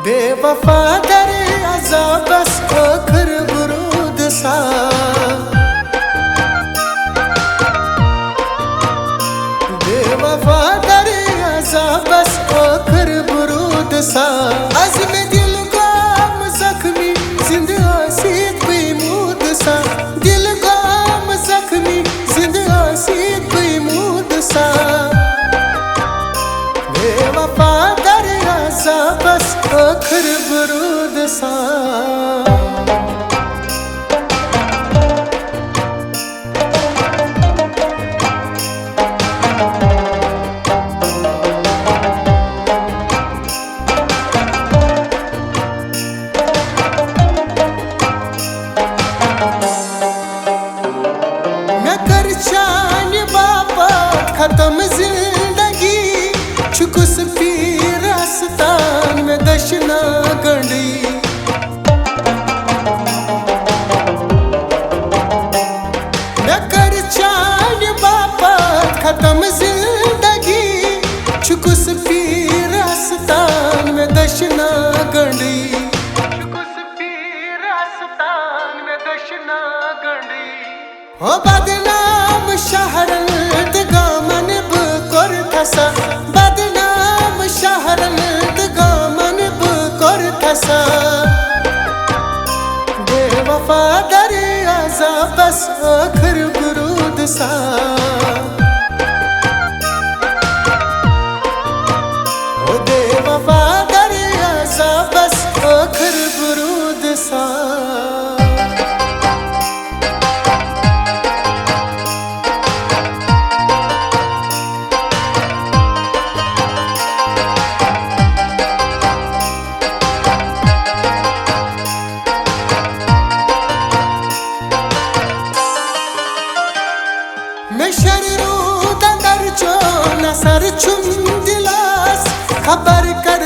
बेवफा दरे अज़ाब बस आखिर बुरूद सा बेवफा दरे अज़ाब बस आखिर बुरूद सा अज़्म दिल गाम ज़ख्मी जिंद आसीत बेमूद सा दिल गाम ज़ख्मी जिंद आसीत बेमूद सा बेवफा दरे अज़ाब बस आखिर बुरूद सा मैं कर चान बापत खत्म जिंदगी चुकुस पीर आस्तान में दशना गंडी मैं कर चान बापत खत्म जिंदगी चुकुस पीर आस्तान में दशना गंडी हो बदनाम शहरन दगामन बकोर थसा बदनाम शहरन दगामन बकोर थसा बेवफा दरे अज़ाब बस आखिर बुरूद सा ओ बेवफा दरे अज़ाब बस आखिर बुरूद सा मैं शरीरों दंदर चो नसर चुम दिलास खबर कर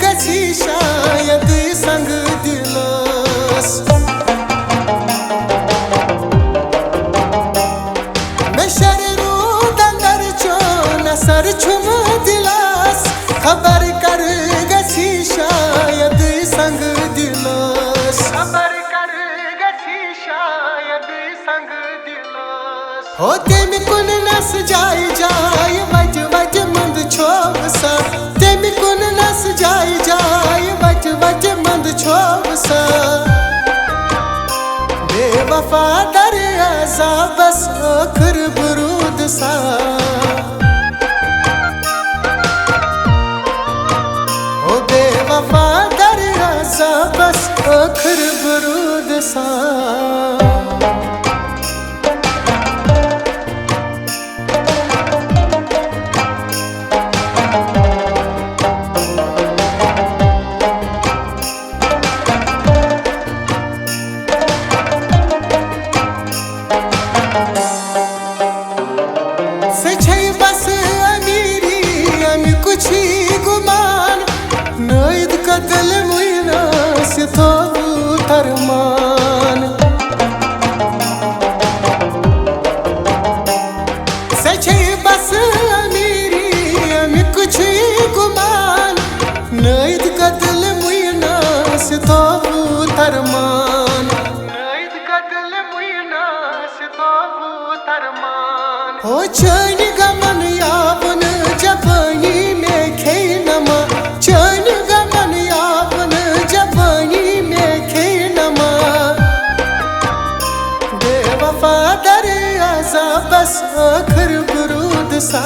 गसी शायद संग दिलास मैं शरीरों दंदर चो नसर चुम दिलास खबर कर गसी शायद संग दिलास खबर कर गसी शायद संग दिलास होते में कुन नस जाय वज वज मंद छोब सा तेमी कुन नस जाय वज वज मंद छोब सा बेवफा दरे अज़ाब बस आखिर बुरूद सा ओ बेवफा दरे अज़ाब बस आखिर बुरूद सा कदल मुइना से तो तरमान सचे बस अमीरी हम कुछ गुमान नईद कदल मुइना से तो तरमान नईद कदल मुइना से तो तरमान हो चैन गमन यावन जवानी में खेनमा चैन बेवफा दरे अज़ाब बस आखिर बुरूद सा।